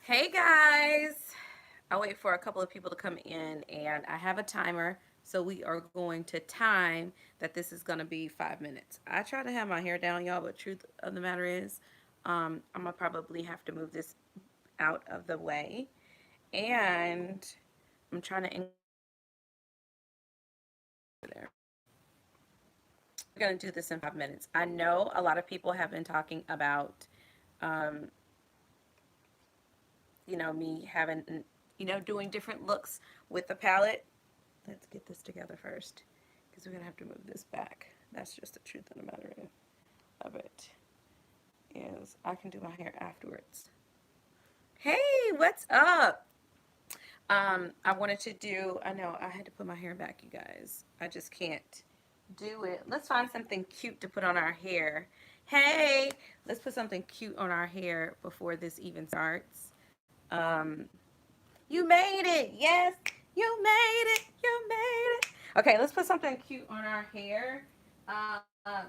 Hey guys! I'll wait for a couple of people to come in and I have a timer. So we are going to time that this is going to be 5 minutes. I try to have my hair down, y'all, but truth of the matter is, I'm going to probably have to move this out of the way. And I'm trying to there. We're going to do this in 5 minutes. I know a lot of people have been talking about, um, me having, doing different looks with the palette. Let's get this together first because we're going to have to move this back. That's just the truth of the matter of it is I can do my hair afterwards. Hey, what's up? I wanted to do, I know I had to put my hair back, you guys. I just can't do it. Let's find something cute to put on our hair. Hey, let's put something cute on our hair before this even starts. You made it. Yes, you made it. You made it. Okay, let's put something cute on our hair. Um,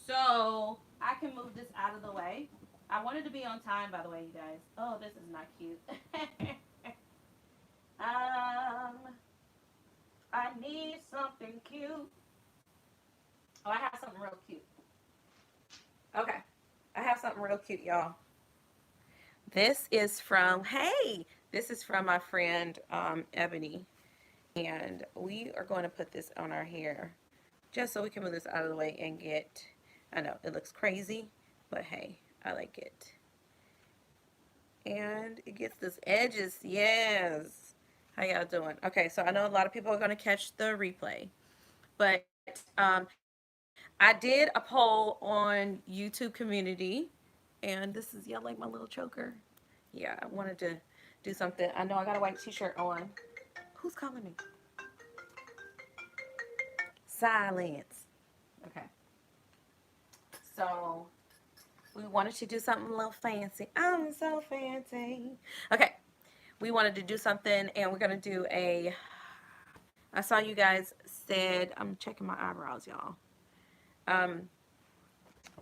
so I can move this out of the way. I wanted to be on time, by the way, you guys. Oh, this is not cute. I need something cute. Oh, I have something real cute. Okay, I have something real cute, y'all. This is from, hey, this is from my friend Ebony. And we are going to put this on our hair just so we can move this out of the way and get, I know it looks crazy, but hey, I like it. And it gets this edges, yes. How y'all doing? Okay, so I know a lot of people are going to catch the replay, but I did a poll on YouTube community, and this is y'all like my little choker. Yeah, I wanted to do something. I know I got a white t-shirt on. Who's calling me? Silence. Okay. So we wanted to do something a little fancy. I'm so fancy. Okay. We wanted to do something and we're gonna do a I saw you guys said I'm checking my eyebrows, y'all. Um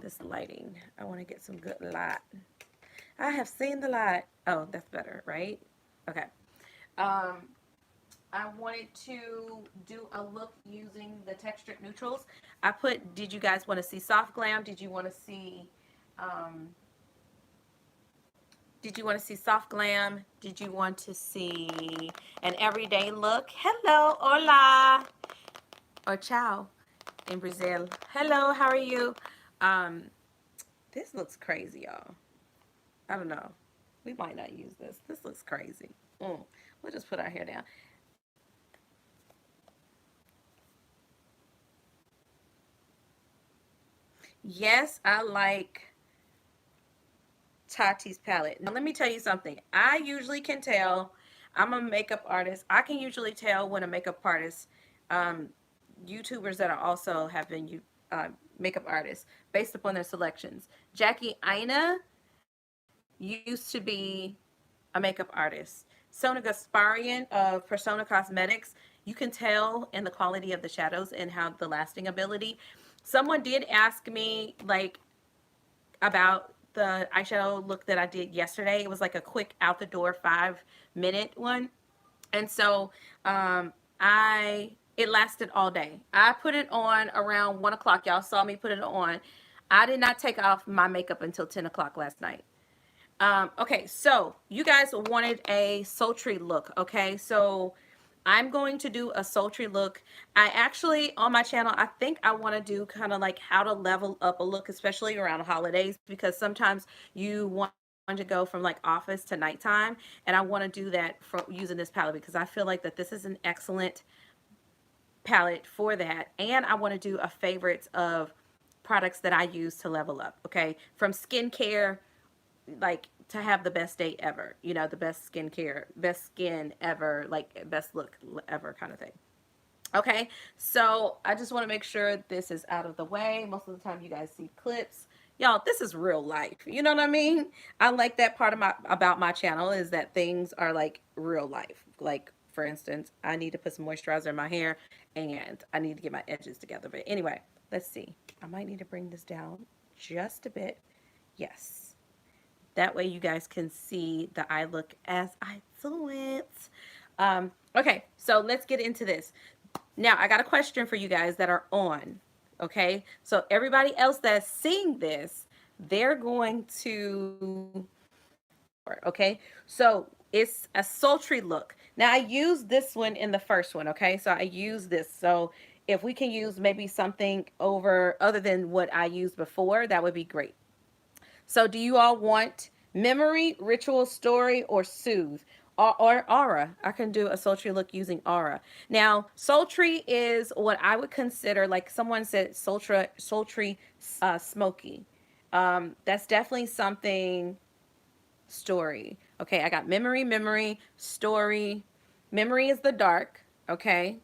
this lighting. I want to get some good light. I have seen the light. Oh, that's better, right? Okay. Um I wanted to do a look using the textured neutrals. I put, did you guys want to see soft glam? Um, did you want to see soft glam? Did you want to see an everyday look? Hello, hola, or ciao in Brazil. Hello, how are you? Um, this looks crazy, y'all. I don't know. We might not use this. This looks crazy. We'll just put our hair down. Yes, I like Tati's palette. Now, let me tell you something. I usually can tell, I'm a makeup artist. I can usually tell when a makeup artist, um, YouTubers that are also have been makeup artists based upon their selections. Jackie Aina used to be a makeup artist. Sona Gasparian of Persona Cosmetics, you can tell in the quality of the shadows and how the lasting ability. Someone did ask me, like, about the eyeshadow look that I did yesterday. It was like a quick out the door 5 minute one. And so I it lasted all day. I put it on around 1 o'clock. Y'all saw me put it on. I did not take off my makeup until 10 o'clock last night. Okay, so you guys wanted a sultry look. Okay, so I'm going to do a sultry look. I actually, on my channel, I think I want to do kind of like how to level up a look, especially around holidays, because sometimes you want to go from like office to nighttime. And I want to do that for using this palette because I feel like that this is an excellent palette for that. And I want to do a favorites of products that I use to level up. Okay, from skincare, like to have the best day ever, the best skincare, best skin ever, like best look ever kind of thing. Okay, so I just want to make sure this is out of the way. Most of the time you guys see clips. Y'all, this is real life. You know what I mean? I like that part of my about my channel is that things are like real life. Like for instance, I need to put some moisturizer in my hair and I need to get my edges together. But anyway, let's see. I might need to bring this down just a bit. Yes. That way you guys can see the eye look as I do it. Okay, so let's get into this. Now, I got a question for you guys that are on. Okay, so everybody else that's seeing this, they're going to, okay, so it's a sultry look. Now, I used this one in the first one. Okay, so I use this. So if we can use maybe something over other than what I used before, that would be great. So do you all want memory, ritual, story, or soothe? Or aura? I can do a sultry look using aura. Now, sultry is what I would consider, like someone said, sultry, smoky. That's definitely something story. Okay, I got memory, story. Memory is the dark. Okay,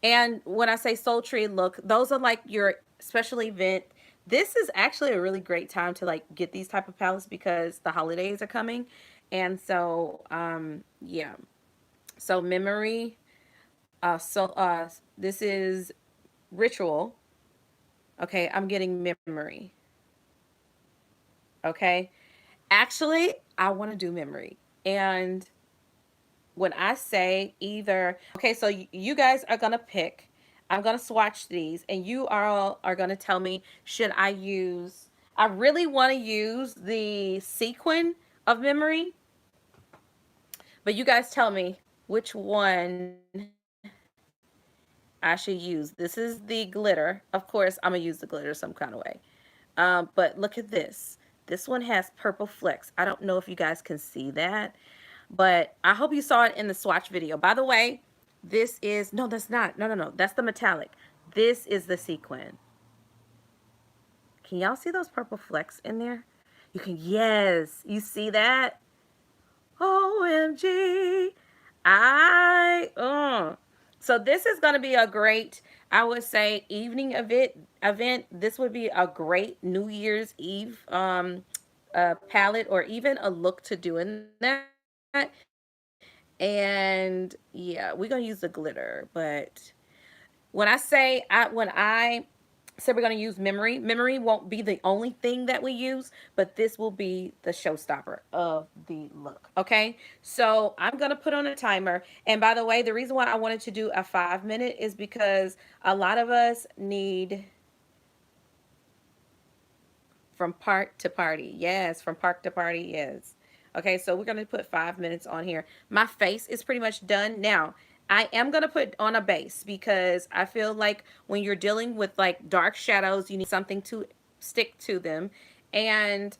and when I say sultry look, those are like your special event. This is actually a really great time to like get these type of palettes because the holidays are coming. And so yeah. So memory, this is ritual. Okay, I'm getting memory. Okay. Actually, I want to do memory. And when I say either, okay, so you guys are going to pick. I'm going to swatch these, and you are going to tell me, should I use, I really want to use the sequin of memory, but you guys tell me which one I should use. This is the glitter. Of course, I'm going to use the glitter some kind of way. But look at this. This one has purple flecks. I don't know if you guys can see that, but I hope you saw it in the swatch video. By the way, this is, no, that's not. No. That's the metallic. This is the sequin. Can y'all see those purple flecks in there? You can, yes. You see that? OMG. So this is going to be a great, I would say, evening event. This would be a great New Year's Eve palette, or even a look to do in that. And yeah, we're gonna use the glitter. But when I say we're gonna use memory, memory won't be the only thing that we use, but this will be the showstopper of the look. Okay, so I'm gonna put on a timer. And by the way, the reason why I wanted to do a 5 minute is because a lot of us need from park to party. Yes, from park to party. Yes. Okay, so we're going to put 5 minutes on here. My face is pretty much done. Now, I am going to put on a base because I feel like when you're dealing with like dark shadows, you need something to stick to them. And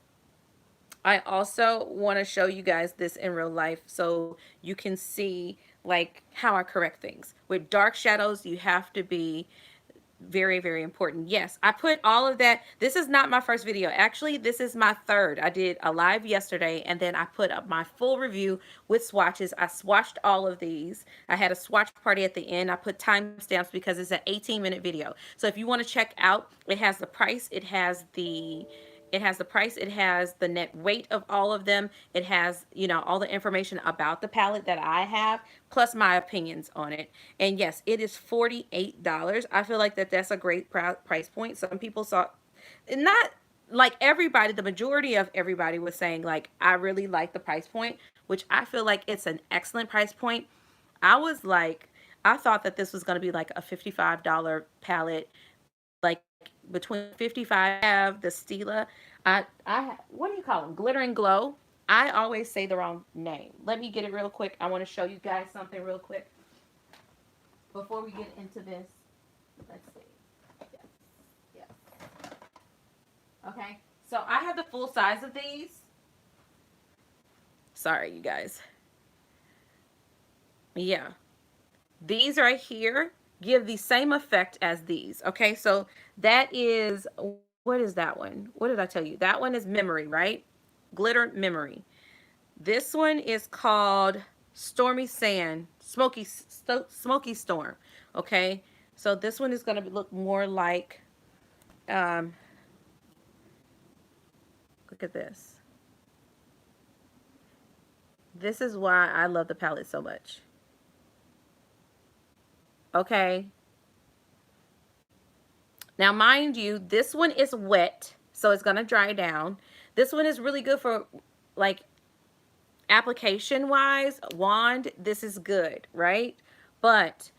I also want to show you guys this in real life so you can see like how I correct things. With dark shadows, you have to be very, very important. Yes, I put all of that. This is not my first video. Actually, this is my third. I did a live yesterday, and then I put up my full review with swatches. I swatched all of these. I had a swatch party at the end. I put timestamps because it's an 18-minute video. So if you want to check out, it has the price, it has the net weight of all of them. It has, you know, all the information about the palette that I have, plus my opinions on it. And yes, it is $48. I feel like that's a great price point. Some people saw, not like everybody, the majority of everybody was saying like, I really like the price point, which I feel like it's an excellent price point. I was like, I thought that this was going to be like a $55 palette, like between 55. Have the Stila. What do you call them? Glitter and Glow. I always say the wrong name. Let me get it real quick. I want to show you guys something real quick before we get into this. Let's see. Yes. Yes. Okay. So I have the full size of these. Sorry, you guys. Yeah. These right here give the same effect as these. Okay, so that is, what is that one? What did I tell you? That one is memory, right? Glitter memory. This one is called Stormy Sand, Smoky Storm. Okay, so this one is going to look more like, look at this. This is why I love the palette so much. Okay. Now, mind you, this one is wet, so it's going to dry down. This one is really good for like application wise, wand, this is good, right? But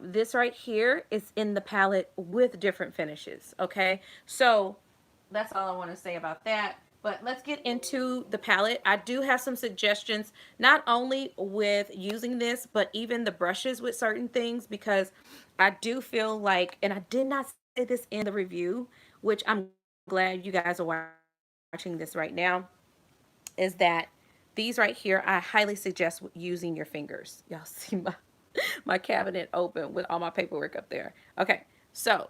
this right here is in the palette with different finishes. Okay, so that's all I want to say about that. But let's get into the palette. I do have some suggestions, not only with using this, but even the brushes with certain things, because I do feel like, and I did not say this in the review, which I'm glad you guys are watching this right now, is that these right here, I highly suggest using your fingers. Y'all see my cabinet open with all my paperwork up there. Okay, so,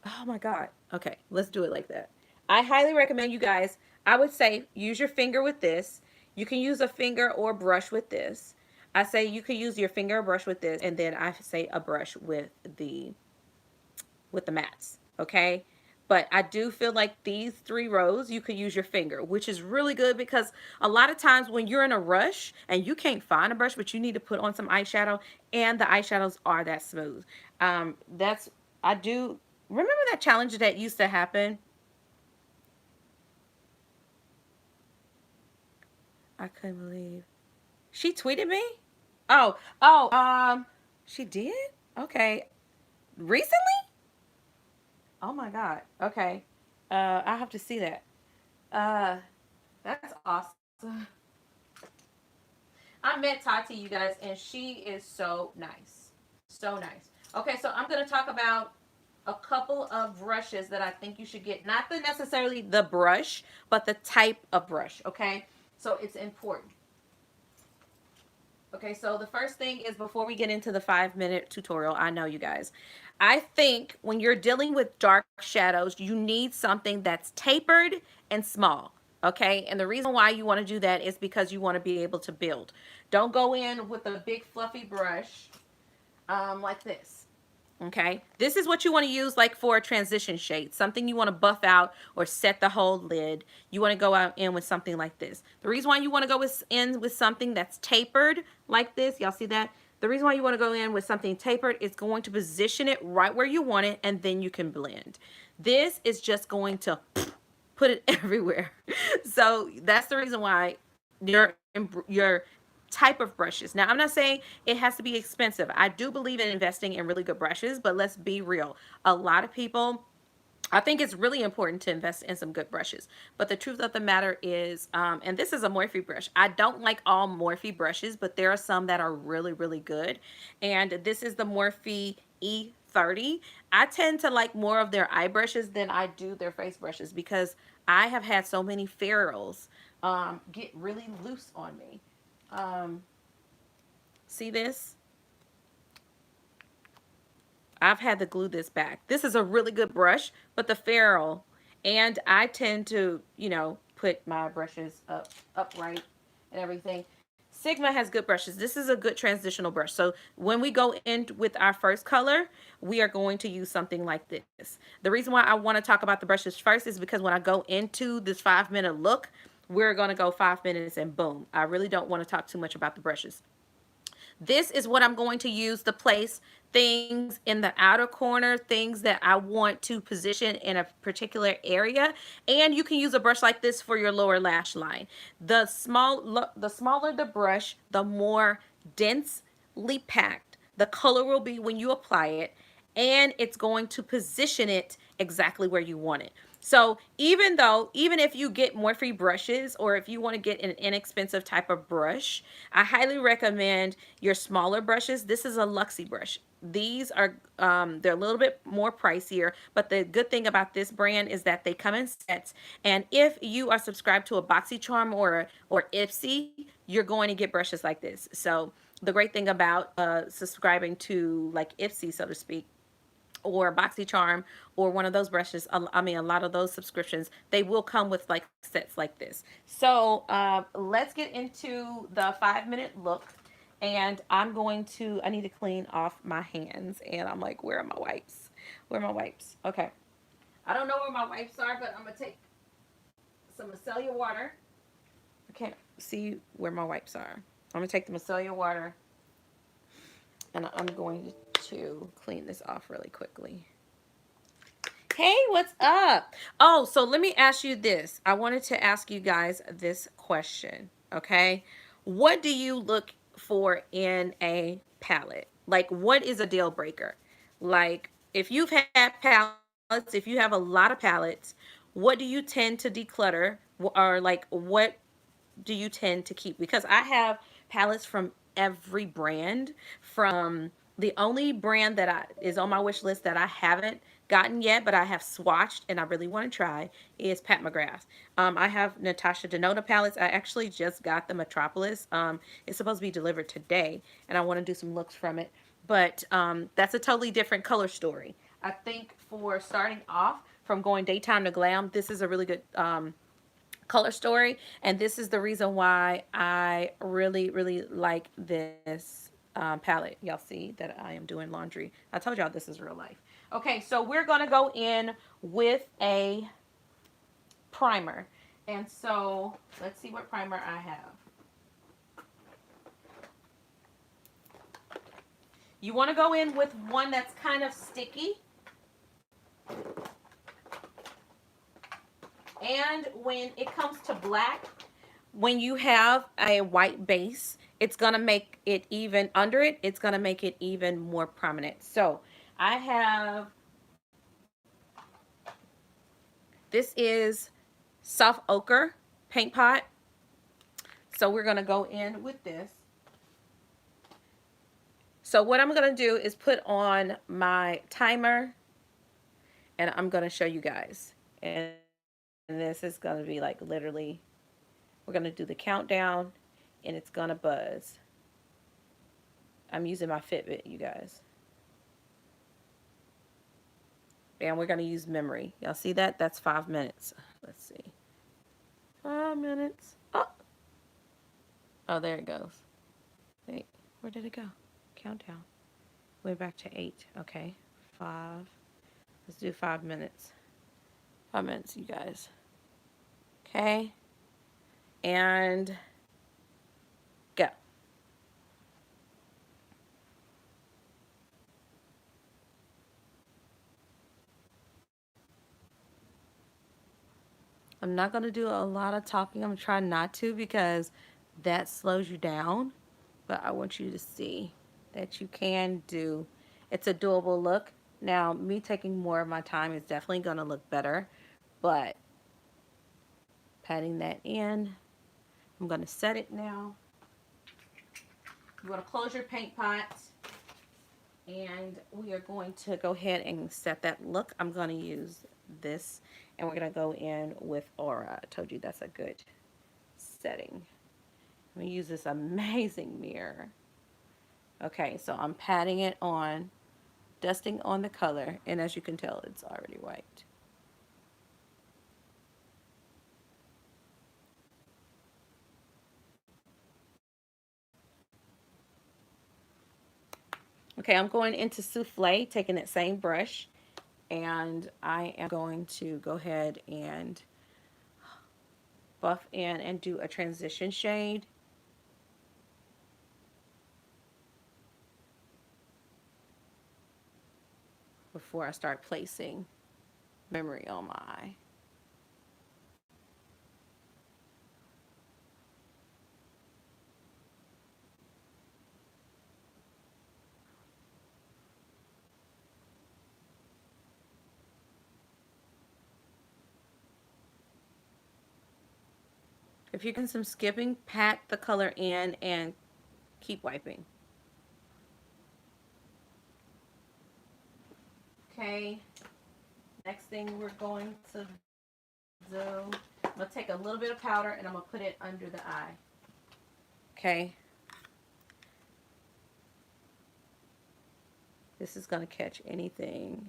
oh my God. Okay, let's do it like that. I highly recommend you guys, I would say use your finger with this. You can use a finger or brush with this. I say you could use your finger or brush with this, and then I say a brush with the mats, okay? But I do feel like these 3 rows, you could use your finger, which is really good because a lot of times when you're in a rush and you can't find a brush, but you need to put on some eyeshadow, and the eyeshadows are that smooth. That's, I do, remember that challenge that used to happen? I couldn't believe. She tweeted me? Oh, she did? Okay. Recently? Oh my God. Okay. I have to see that. Uh, that's awesome. I met Tati, you guys, and she is so nice. So nice. Okay, so I'm going to talk about a couple of brushes that I think you should get. Not the necessarily the brush, but the type of brush, okay? So it's important. Okay, so the first thing is, before we get into the 5-minute tutorial, I know you guys, I think when you're dealing with dark shadows, you need something that's tapered and small. Okay, and the reason why you want to do that is because you want to be able to build. Don't go in with a big fluffy brush like this. Okay, this is what you want to use like for a transition shade, something you want to buff out or set the whole lid. You want to go out in with something like this. The reason why you want to go in with something that's tapered like this, y'all see that? The reason why you want to go in with something tapered is going to position it right where you want it, and then you can blend. This is just going to put it everywhere. So that's the reason why your type of brushes. Now, I'm not saying it has to be expensive. I do believe in investing in really good brushes, but let's be real. A lot of people, I think it's really important to invest in some good brushes. But the truth of the matter is, and this is a Morphe brush. I don't like all Morphe brushes, but there are some that are really, really good. And this is the Morphe E30. I tend to like more of their eye brushes than I do their face brushes, because I have had so many ferrules get really loose on me. Um, See this? I've had to glue this back. This is a really good brush, but the ferrule, and I tend to, put my brushes upright and everything. Sigma has good brushes. This is a good transitional brush. So when we go in with our first color, we are going to use something like this. The reason why I want to talk about the brushes first is because when I go into this 5-minute look, we're going to go 5 minutes and boom. I really don't want to talk too much about the brushes. This is what I'm going to use to place things in the outer corner, things that I want to position in a particular area. And you can use a brush like this for your lower lash line. The smaller the brush, the more densely packed the color will be when you apply it, and it's going to position it exactly where you want it. So even if you get Morphe brushes, or if you want to get an inexpensive type of brush, I highly recommend your smaller brushes. This is a Luxie brush. These are they're a little bit more pricier, but the good thing about this brand is that they come in sets. And if you are subscribed to a BoxyCharm or Ipsy, you're going to get brushes like this. So the great thing about subscribing to like Ipsy, so to speak, or BoxyCharm, or one of those brushes, I mean, a lot of those subscriptions, they will come with like sets like this. So let's get into the 5-minute look. And I need to clean off my hands. And I'm like, where are my wipes? Where are my wipes? Okay. I don't know where my wipes are, but I'm going to take some micellar water. I can't see where my wipes are. I'm going to take the micellar water, and I'm going to clean this off really quickly. Hey, what's up? Oh, so let me ask you this. I wanted to ask you guys this question, okay? What do you look for in a palette? Like, what is a deal breaker? Like, if you've had palettes, if you have a lot of palettes, what do you tend to declutter? Or, like, what do you tend to keep? Because I have palettes from every brand. From the only brand that is on my wish list that I haven't gotten yet, but I have swatched and I really want to try, is Pat McGrath's. I have Natasha Denona palettes. I actually just got the Metropolis. It's supposed to be delivered today, and I want to do some looks from it. But that's a totally different color story. I think for starting off from going daytime to glam, this is a really good color story, and this is the reason why I really like this palette. Y'all see that I am doing laundry. I told y'all this is real life. Okay, so we're gonna go in with a primer, and so let's see what primer I have. You want to go in with one that's kind of sticky, and when it comes to black, when you have a white base, it's going to make it even under it. It's going to make it even more prominent. So I have, this is soft ochre paint pot. So we're going to go in with this. So what I'm going to do is put on my timer, and I'm going to show you guys. And this is going to be like literally, we're going to do the countdown, and it's going to buzz. I'm using my Fitbit, you guys. And we're going to use memory. Y'all see that? That's 5 minutes. Let's see. 5 minutes. Oh, there it goes. Wait, where did it go? Countdown. Went back to 8. Okay. 5. Let's do 5 minutes. 5 minutes, you guys. Okay. And go. I'm not going to do a lot of talking. I'm trying not to because that slows you down. But I want you to see that you can do, it's a doable look. Now, me taking more of my time is definitely going to look better. But patting that in, I'm going to set it now. You want to close your paint pot. And we are going to go ahead and set that look. I'm going to use this, and we're going to go in with Aura. I told you that's a good setting. I'm going to use this amazing mirror. Okay, so I'm patting it on, dusting on the color, and as you can tell, it's already white. Okay, I'm going into Souffle, taking that same brush, and I am going to go ahead and buff in and do a transition shade. Before I start placing memory on my eye. If you can some skipping, pat the color in and keep wiping. Okay, next thing we're going to do, I'm going to take a little bit of powder and I'm going to put it under the eye. Okay. This is going to catch anything.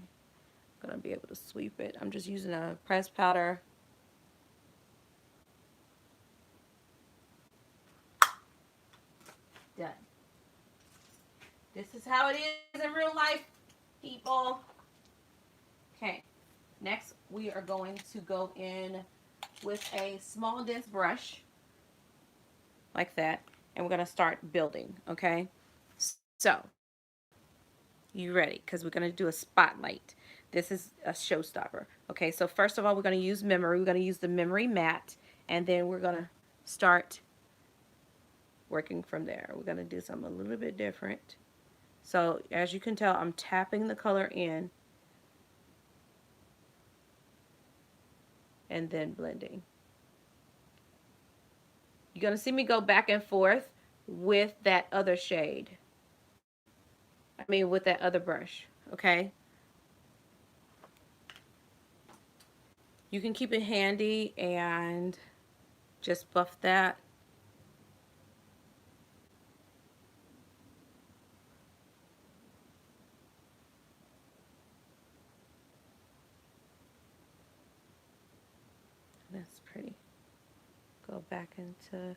I'm going to be able to sweep it. I'm just using a pressed powder. Done. This is how it is in real life, people. Okay. Next, we are going to go in with a small dense brush like that, and we're going to start building. Okay. So you ready? Because we're going to do a spotlight. This is a showstopper. Okay, so first of all, we're going to use memory. We're going to use the memory matte, and then we're going to start working from there. We're going to do something a little bit different. So as you can tell, I'm tapping the color in and then blending. You're going to see me go back and forth with that other shade. I mean, with that other brush, okay? You can keep it handy and just buff that. That's pretty. Go back into,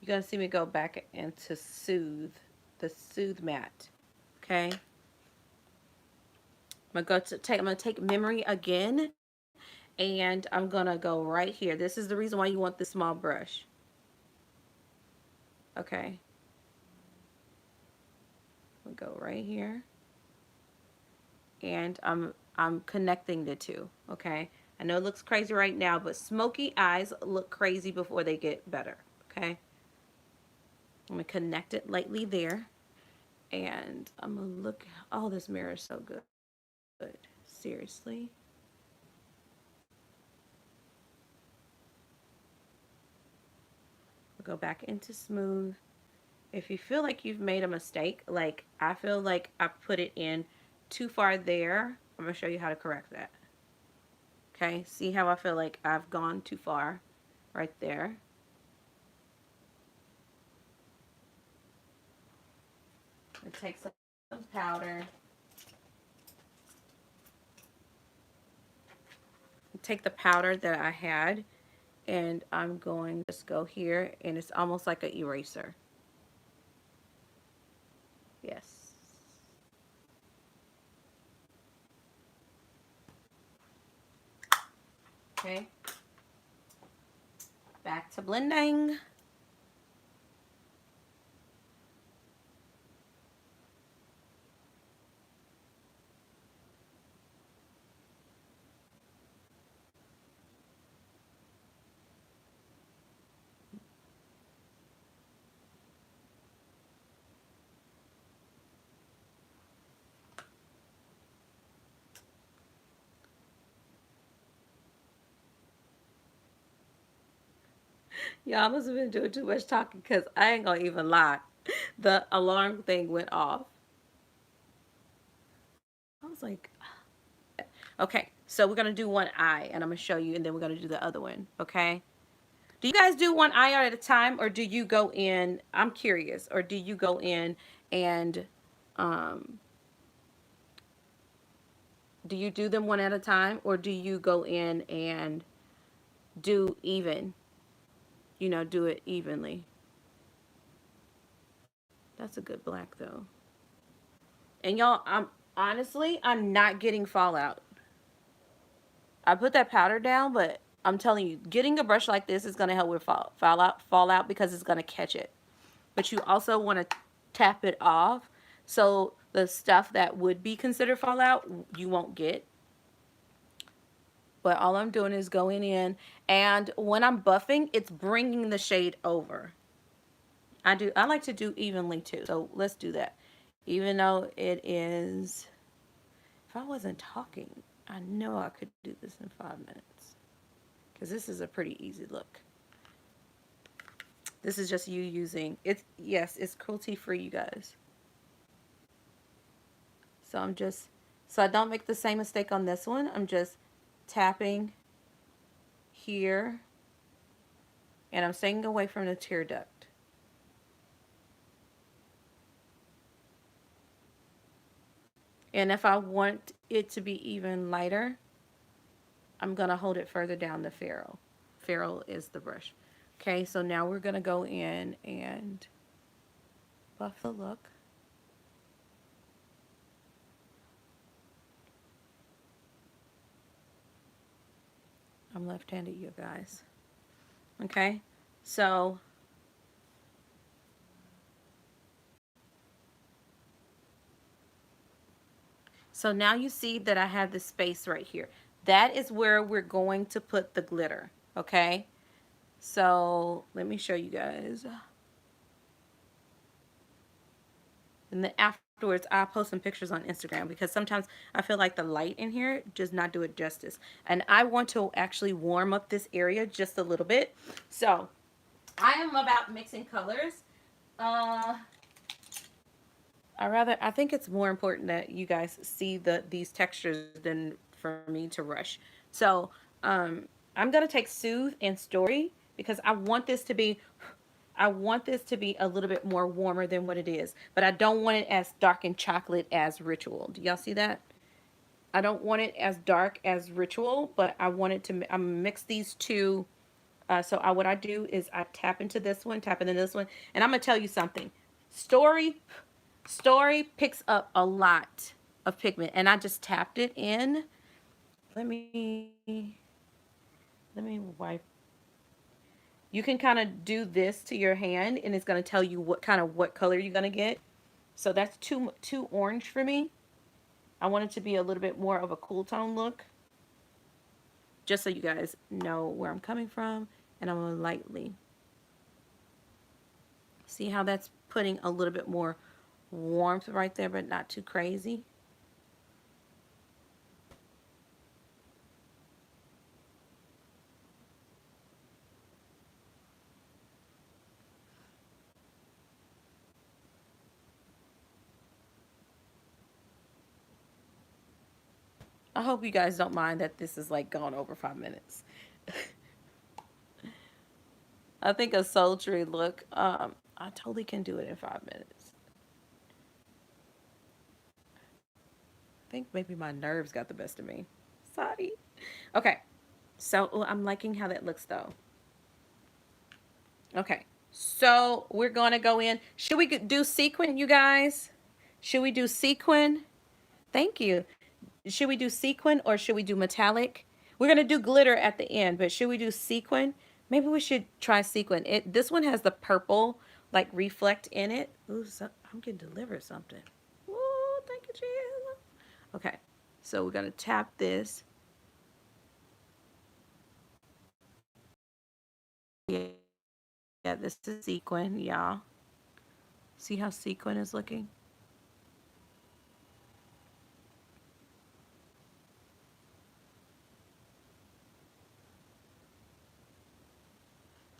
you're going to see me go back into Soothe, the Soothe matte, okay? I'm going to take memory again, and I'm going to go right here. This is the reason why you want the small brush. Okay. We'll go right here. And I'm connecting the two, okay? I know it looks crazy right now, but smoky eyes look crazy before they get better, okay? I'm going to connect it lightly there. And I'm going to look, oh, this mirror is so good. Seriously. We'll go back into smooth. If you feel like you've made a mistake, like I feel like I put it in too far there, I'm going to show you how to correct that. Okay, see how I feel like I've gone too far right there. It takes some powder. Take the powder that I had, and I'm going to just go here, and it's almost like an eraser. Yes. Okay. Back to blending. Y'all must have been doing too much talking, because I ain't gonna even lie. The alarm thing went off. I was like, okay, so we're gonna do one eye, and I'm gonna show you, and then we're gonna do the other one, okay? Do you guys do one eye at a time, or do you go in, I'm curious, or do you go in and um, do you do them one at a time, or do you go in and do even, you know, do it evenly? That's a good black though. And y'all, I'm not getting fallout. I put that powder down, but I'm telling you, getting a brush like this is going to help with fallout because it's going to catch it. But you also want to tap it off, so the stuff that would be considered fallout, you won't get. But all I'm doing is going in, and when I'm buffing, it's bringing the shade over. I like to do evenly too, so let's do that. Even though it is, if I wasn't talking, I know I could do this in 5 minutes, because this is a pretty easy look. This is just you using it. Yes, it's cruelty free, you guys. So so I don't make the same mistake on this one. I'm just tapping here, and I'm staying away from the tear duct. And if I want it to be even lighter, I'm going to hold it further down the ferrule. Ferrule is the brush. Okay, so now we're going to go in and buff the look. I'm left-handed, you guys. Okay, so So now you see that I have this space right here. That is where we're going to put the glitter, okay? So let me show you guys. And then afterwards, I'll post some pictures on Instagram because sometimes I feel like the light in here does not do it justice. And I want to actually warm up this area just a little bit. So I am about mixing colors. I think it's more important that you guys see these textures than for me to rush. So I'm gonna take Soothe and Story because I want this to be a little bit more warmer than what it is, but I don't want it as dark and chocolate as Ritual. Do y'all see that? I don't want it as dark as Ritual, but I want it to, I'm mix these two. What I do is I tap into this one, tap into this one, and I'm gonna tell you something. Story picks up a lot of pigment, and I just tapped it in. Let me wipe. You can kind of do this to your hand, and it's gonna tell you what color you're gonna get. So that's too orange for me. I want it to be a little bit more of a cool tone look. Just so you guys know where I'm coming from, and I'm gonna lightly see how that's putting a little bit more warmth right there, but not too crazy. I hope you guys don't mind that this is like gone over 5 minutes. I think a sultry look, I totally can do it in 5 minutes. I think maybe my nerves got the best of me. Sorry. Okay. So I'm liking how that looks though. Okay. So we're going to go in. Should we do sequin, you guys? Should we do sequin? Thank you. Should we do sequin or should we do metallic? We're going to do glitter at the end, but should we do sequin? Maybe we should try sequin. This one has the purple like reflect in it. Ooh, I'm getting delivered something. Ooh, thank you, Jesus. Okay, so we're going to tap this. Yeah, this is sequin, y'all. See how sequin is looking?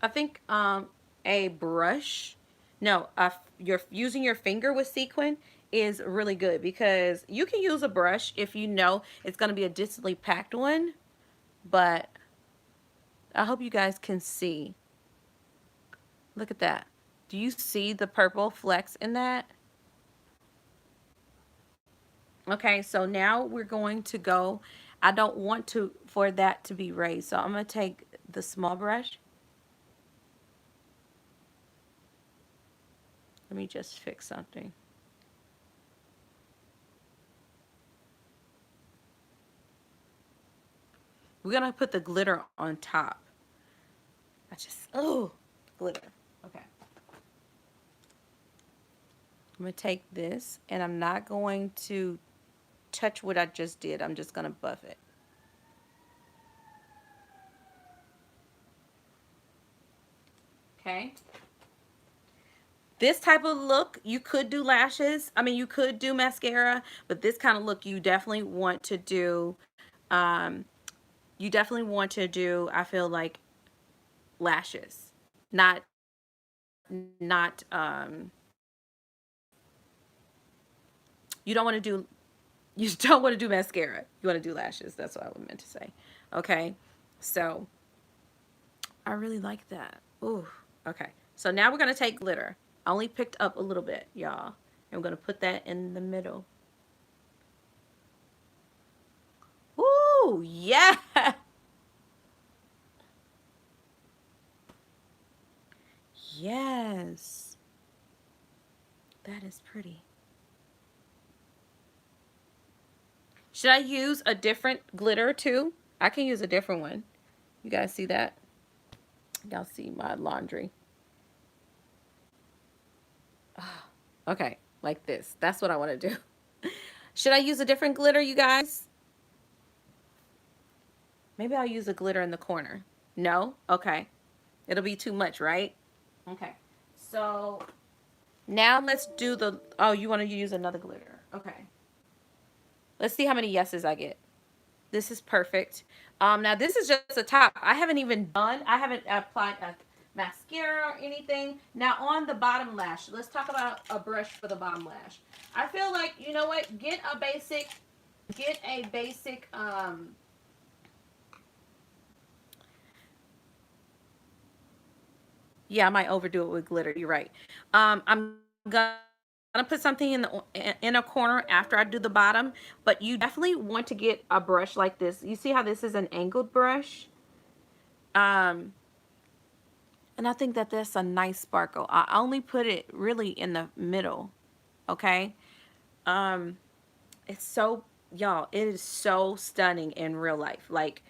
I think a brush, no, you're using your finger with sequin is really good because you can use a brush if you know it's going to be a densely packed one, but I hope you guys can see. Look at that. Do you see the purple flecks in that? Okay, so now we're going to go, I don't want for that to be raised, so I'm going to take the small brush. Let me just fix something. We're going to put the glitter on top. Oh, glitter. Okay. I'm going to take this, and I'm not going to touch what I just did. I'm just going to buff it. Okay. This type of look, you could do lashes. I mean, you could do mascara, but this kind of look you definitely want to do, I feel like, lashes. Not, you don't want to do, you don't want to do mascara. You want to do lashes. That's what I meant to say. Okay. So, I really like that. Ooh. Okay. So now we're going to take glitter. I only picked up a little bit, y'all. And we're going to put that in the middle. Ooh, yeah. Yes. That is pretty. Should I use a different glitter too? I can use a different one. You guys see that? Y'all see my laundry. Okay, like this. That's what I want to do. Should I use a different glitter, you guys? Maybe I'll use a glitter in the corner. No? Okay. It'll be too much, right? Okay. So now let's do the, oh, you want to use another glitter. Okay. Let's see how many yeses I get. This is perfect. Now this is just a top. I haven't applied a mascara or anything. Now on the bottom lash, let's talk about a brush for the bottom lash. I feel like, you know what, get a basic, yeah, I might overdo it with glitter. You're right. I'm gonna put something in the inner corner after I do the bottom, but you definitely want to get a brush like this. You see how this is an angled brush? Um, and I think that that's a nice sparkle. I only put it really in the middle, okay? Um, it's so, y'all, it is so stunning in real life. Like,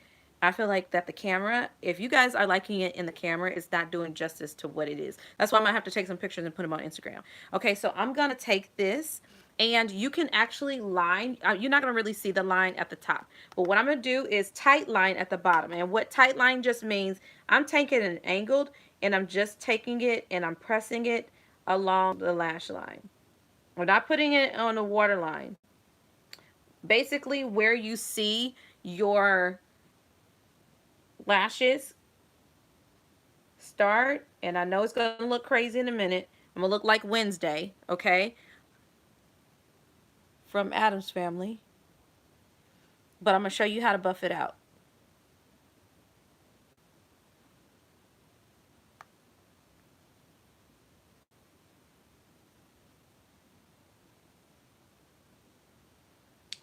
I feel like that the camera, if you guys are liking it in the camera, it's not doing justice to what it is. That's why I'm gonna have to take some pictures and put them on Instagram. Okay, so I'm gonna take this, and you can actually line, you're not gonna really see the line at the top, but what I'm gonna do is tight line at the bottom. And what tight line just means, I'm taking it angled, and I'm just taking it and I'm pressing it along the lash line. We're not putting it on the waterline. Basically, where you see your lashes start, and I know it's going to look crazy in a minute. I'm going to look like Wednesday, okay? From Addams Family. But I'm going to show you how to buff it out.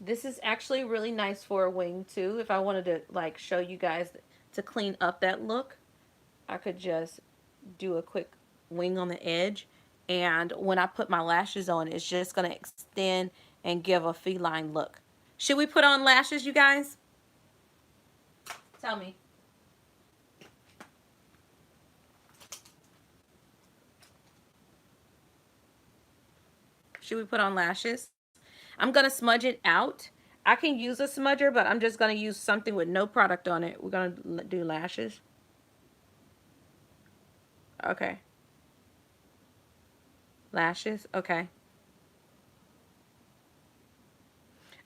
This is actually really nice for a wing too. If I wanted to like show you guys to clean up that look, I could just do a quick wing on the edge, and when I put my lashes on, it's just going to extend and give a feline look. Should we put on lashes, you guys? Tell me. Should we put on lashes? I'm going to smudge it out. I can use a smudger, but I'm just going to use something with no product on it. We're going to do lashes. Okay. Lashes. Okay.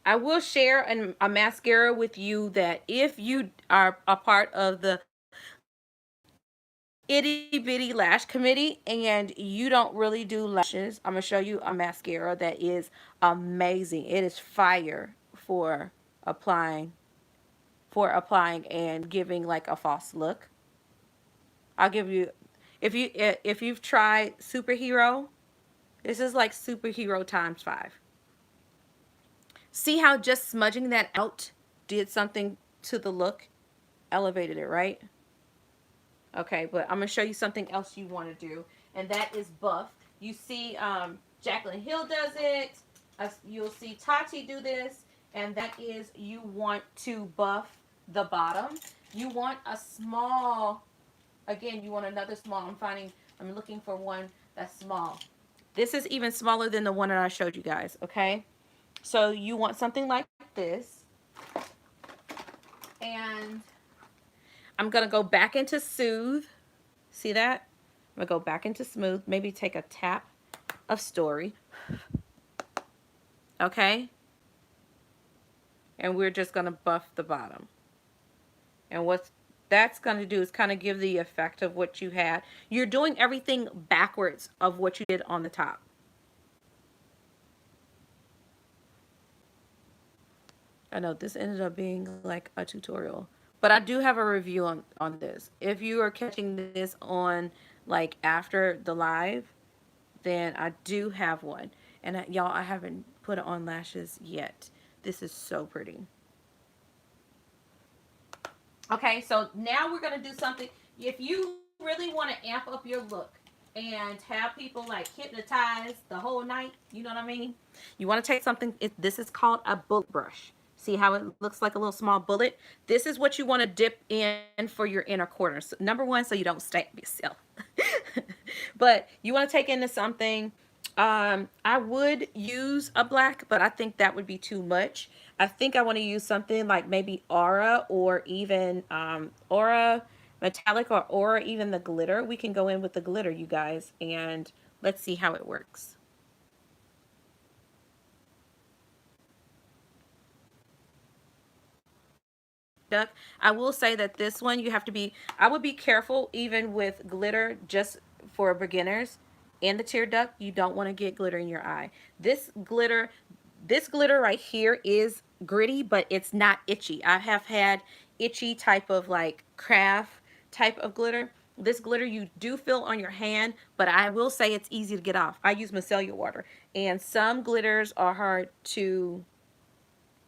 I will share a mascara with you that if you are a part of the itty bitty lash committee and you don't really do lashes, I'm gonna show you a mascara that is amazing. It is fire for applying and giving like a false look. I'll give you, if you've tried Superhero, this is like Superhero times 5. See how just smudging that out did something to the look, elevated it, right? Okay, but I'm going to show you something else you want to do, and that is buff. You see Jaclyn Hill does it. You'll see Tati do this, and that is you want to buff the bottom. You want a small, again, you want another small. I'm looking for one that's small. This is even smaller than the one that I showed you guys, okay? So you want something like this, and I'm going to go back into Soothe. See that? I'm going to go back into Smooth. Maybe take a tap of Story. Okay? And we're just going to buff the bottom. And what that's going to do is kind of give the effect of what you had. You're doing everything backwards of what you did on the top. I know this ended up being like a tutorial. But I do have a review on this. If you are catching this on like after the live, then I do have one. And y'all, I haven't put it on lashes yet. This is so pretty. Okay, so now we're going to do something. If you really want to amp up your look and have people like hypnotized the whole night, you know what I mean? You want to take something, this is called a bullet brush. See how it looks like a little small bullet? This is what you want to dip in for your inner corners. Number one, so you don't stab yourself. But you want to take into something I would use a black, but I think that would be too much. I think I want to use something like maybe Aura, or even Aura Metallic, or Aura even the glitter. We can go in with the glitter, you guys, and let's see how it works. Duck. I will say that this one you have to be, I would be careful even with glitter just for beginners. And the tear duct, you don't want to get glitter in your eye. This glitter right here is gritty, but it's not itchy. I have had itchy type of like craft type of glitter. This glitter you do feel on your hand, but I will say it's easy to get off. I use micellar water, and some glitters are hard to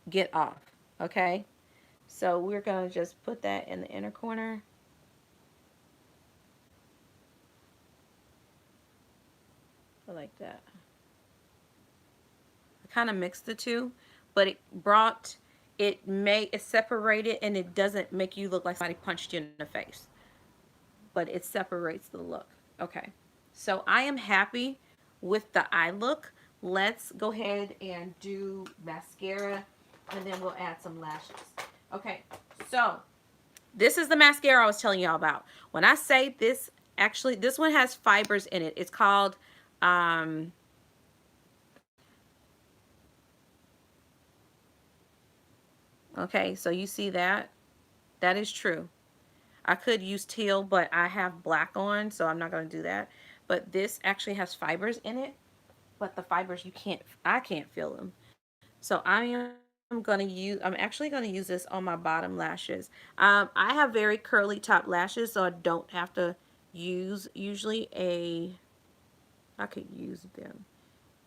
get off. Okay. So we're going to just put that in the inner corner. Like that. I kind of mixed the two, but it separated, and it doesn't make you look like somebody punched you in the face, but it separates the look. Okay. So I am happy with the eye look. Let's go ahead and do mascara, and then we'll add some lashes. Okay. So this is the mascara I was telling y'all about. When I say this, actually, this one has fibers in it. It's called, um, okay, so you see that? That is true. I could use teal, but I have black on, so I'm not going to do that. But this actually has fibers in it, but the fibers, I can't feel them. So I'm actually going to use this on my bottom lashes. I have very curly top lashes, so I don't have to use usually I could use them,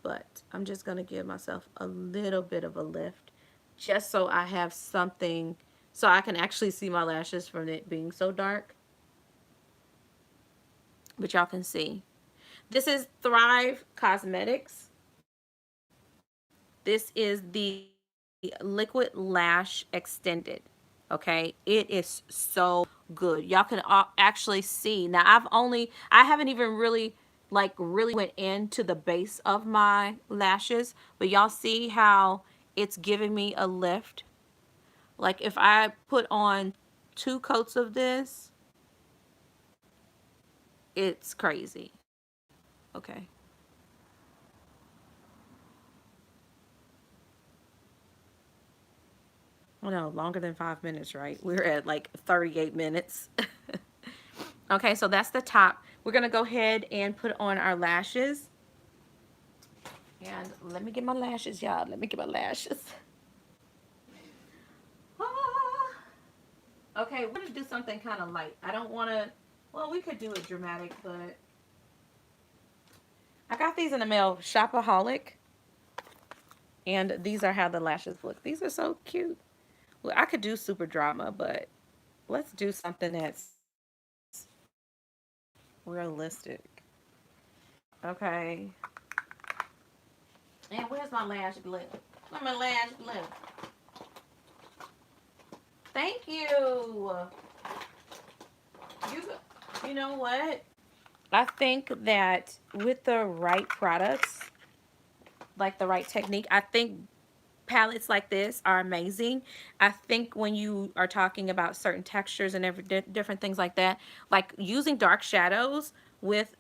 but I'm just going to give myself a little bit of a lift just so I have something, so I can actually see my lashes from it being so dark, but y'all can see. This is Thrive Cosmetics. This is the Liquid Lash Extended. Okay, it is so good. Y'all can actually see. Now I haven't even really went into the base of my lashes, but y'all see how it's giving me a lift. Like if I put on 2 coats of this, it's crazy. Okay. Well, no, longer than 5 minutes, right? We're at like 38 minutes. Okay, so that's the top. We're going to go ahead and put on our lashes. And let me get my lashes, y'all. Let me get my lashes. Ah. Okay, we're going to do something kind of light. I don't want to, well, we could do it dramatic, but I got these in the mail, Shopaholic. And these are how the lashes look. These are so cute. Well, I could do super drama, but let's do something that's realistic. Okay. And where's my lash glue? Where's my lash glue? Thank you. You, you know what? I think that with the right products, like the right technique, I think palettes like this are amazing. I think when you are talking about certain textures and different things like using dark shadows with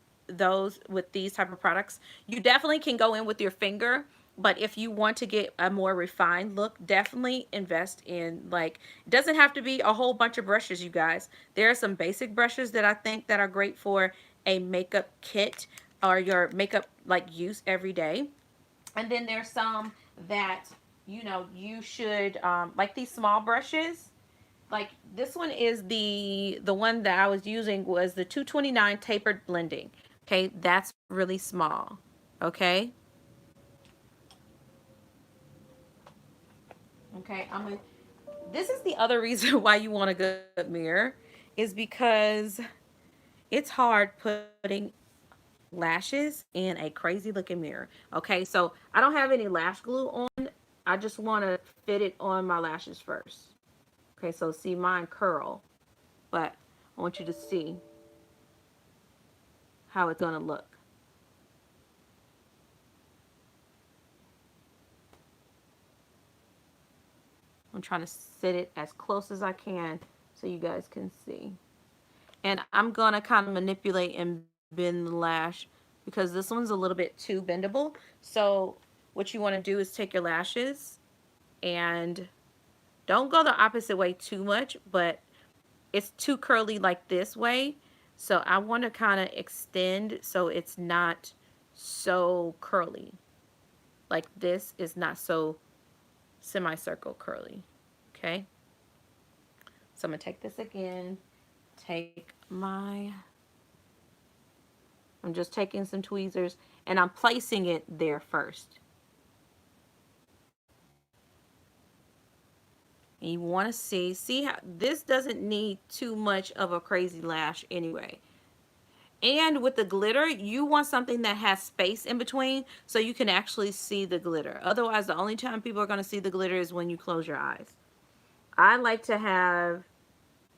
these type of products, you definitely can go in with your finger. But if you want to get a more refined look, definitely invest in, like, it doesn't have to be a whole bunch of brushes, you guys. There are some basic brushes that I think that are great for a makeup kit or your makeup like use every day. And then there's some that, you should, like these small brushes. Like this one is the one that I was using was the 229 tapered blending. Okay, that's really small. Okay. Okay, this is the other reason why you want a good mirror, is because it's hard putting lashes in a crazy looking mirror. Okay, so I don't have any lash glue on. I just want to fit it on my lashes first. Okay, so see mine curl, but I want you to see how it's going to look. I'm trying to sit it as close as I can so you guys can see. And I'm going to kind of manipulate and bend the lash because this one's a little bit too bendable. So what you want to do is take your lashes and don't go the opposite way too much, but it's too curly like this way. So I want to kind of extend so it's not so curly. Like this is not so semicircle curly. Okay. So I'm going to take this again. I'm just taking some tweezers and I'm placing it there first. And you want to see how this doesn't need too much of a crazy lash anyway. And with the glitter, you want something that has space in between so you can actually see the glitter. Otherwise, the only time people are going to see the glitter is when you close your eyes. I like to have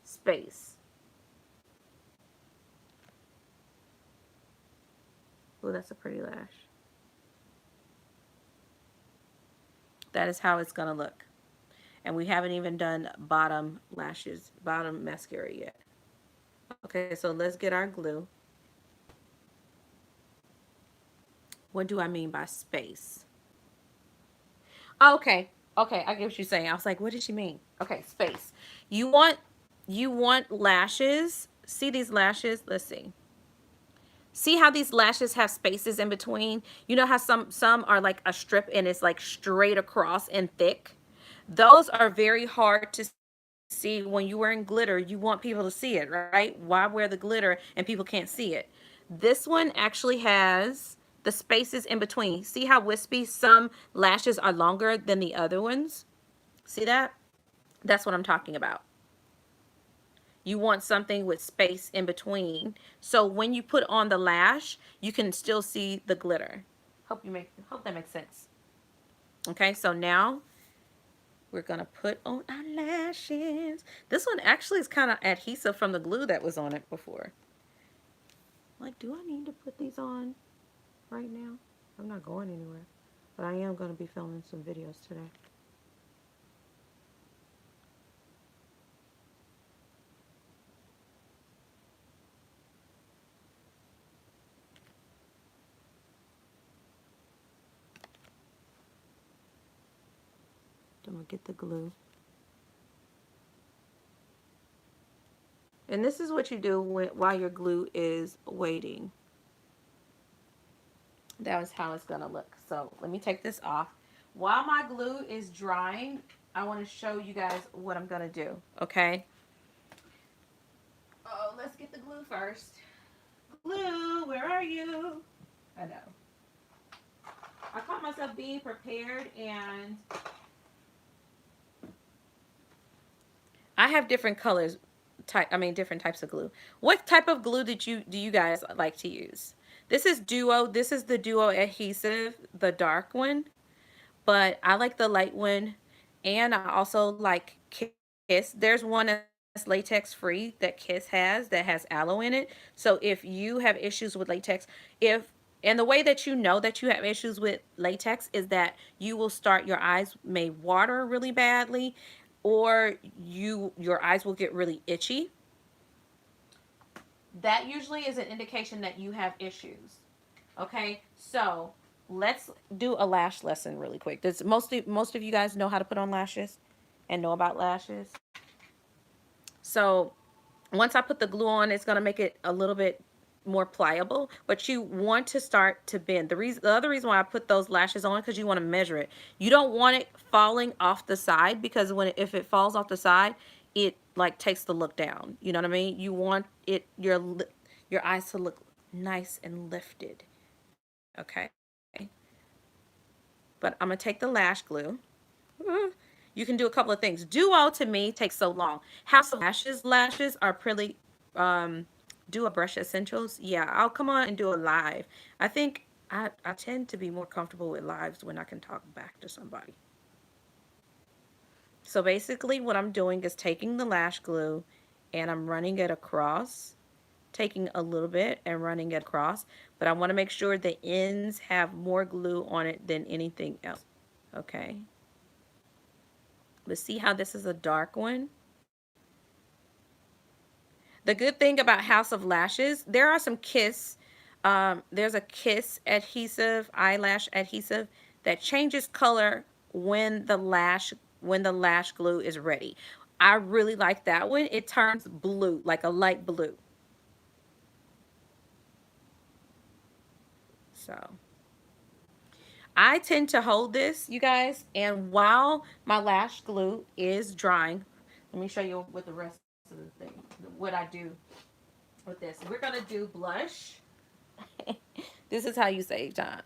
space. Oh, that's a pretty lash. That is how it's going to look. And we haven't even done bottom lashes, bottom mascara yet. Okay, so let's get our glue. What do I mean by space? Okay, okay, I get what you're saying. I was like, what did she mean? Okay, space. You want lashes. See these lashes? Let's see. See how these lashes have spaces in between? You know how some are like a strip and it's like straight across and thick? Those are very hard to see when you're wearing glitter. You want people to see it, right? Why wear the glitter and people can't see it? This one actually has the spaces in between. See how wispy some lashes are longer than the other ones? See that? That's what I'm talking about. You want something with space in between. So when you put on the lash, you can still see the glitter. Hope that makes sense. Okay, so now we're gonna put on our lashes. This one actually is kind of adhesive from the glue that was on it before. Like, do I need to put these on right now? I'm not going anywhere, but I am gonna be filming some videos today. I'm gonna get the glue. And this is what you do while your glue is waiting. That is how it's gonna look. So let me take this off. While my glue is drying, I want to show you guys what I'm gonna do. Okay. Oh, let's get the glue first. Glue, where are you? I know. I caught myself being prepared, and I have different colors. Different types of glue. What type of glue do you guys like to use? This is Duo. This is the Duo adhesive, the dark one. But I like the light one, and I also like Kiss. There's one that's latex free that Kiss has that has aloe in it. So if you have issues with latex, and the way that you know that you have issues with latex is that your eyes may water really badly, or your eyes will get really itchy. That usually is an indication that you have issues. Okay, so let's do a lash lesson really quick. Does most of you guys know how to put on lashes and know about lashes? So once I put the glue on, it's gonna make it a little bit more pliable, but you want to start to bend. The other reason why I put those lashes on, because you want to measure it. You don't want it falling off the side, because if it falls off the side, it like takes the look down. You know what I mean? You want your eyes to look nice and lifted. Okay. But I'm going to take the lash glue. You can do a couple of things. Duo to me takes so long. House of Lashes are pretty, do a brush essentials. Yeah, I'll come on and do a live. I think I tend to be more comfortable with lives when I can talk back to somebody. So basically what I'm doing is taking the lash glue and I'm running it across, taking a little bit and running it across, but I want to make sure the ends have more glue on it than anything else. Okay. But see how this is a dark one? The good thing about House of Lashes, there are some Kiss. There's a Kiss adhesive, eyelash adhesive that changes color when the lash glue is ready. I really like that one. It turns blue, like a light blue. So I tend to hold this, you guys, and while my lash glue is drying, let me show you what the rest of the thing, what I do with this. We're gonna do blush. This is how you save time.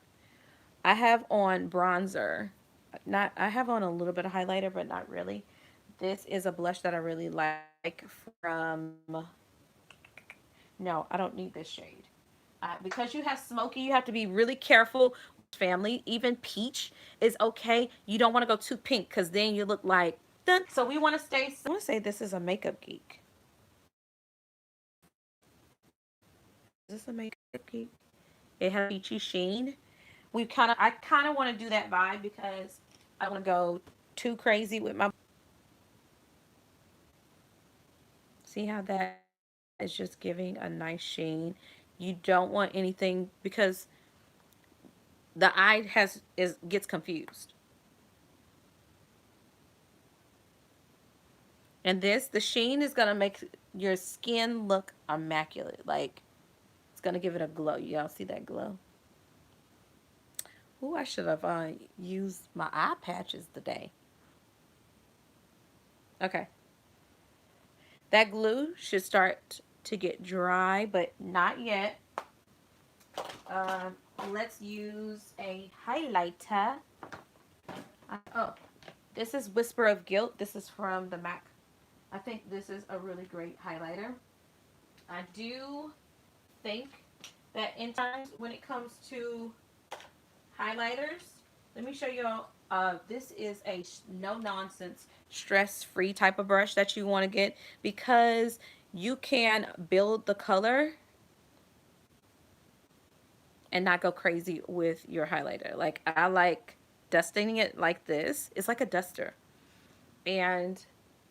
I have on bronzer. Not I have on a little bit of highlighter, but not really. This is a blush that I really like from, no, I don't need this shade. Because you have smoky, you have to be really careful. Family, even peach is okay. You don't want to go too pink because then you look like dun. So we want to stay. I want to say this is a makeup geek. Is this a makeup geek? It has peachy sheen. I kind of want to do that vibe because I want to go too crazy with my. See how that is just giving a nice sheen. You don't want anything because the eye gets confused. And the sheen is going to make your skin look immaculate. Like, it's going to give it a glow. Y'all see that glow? Ooh, I should have used my eye patches today. Okay. That glue should start to get dry, but not yet. Let's use a highlighter. Oh, this is Whisper of Guilt. This is from the MAC. I think this is a really great highlighter. I do think that in times when it comes to highlighters, let me show you all. This is a no nonsense, stress free type of brush that you want to get because you can build the color and not go crazy with your highlighter. Like, I like dusting it like this. It's like a duster. And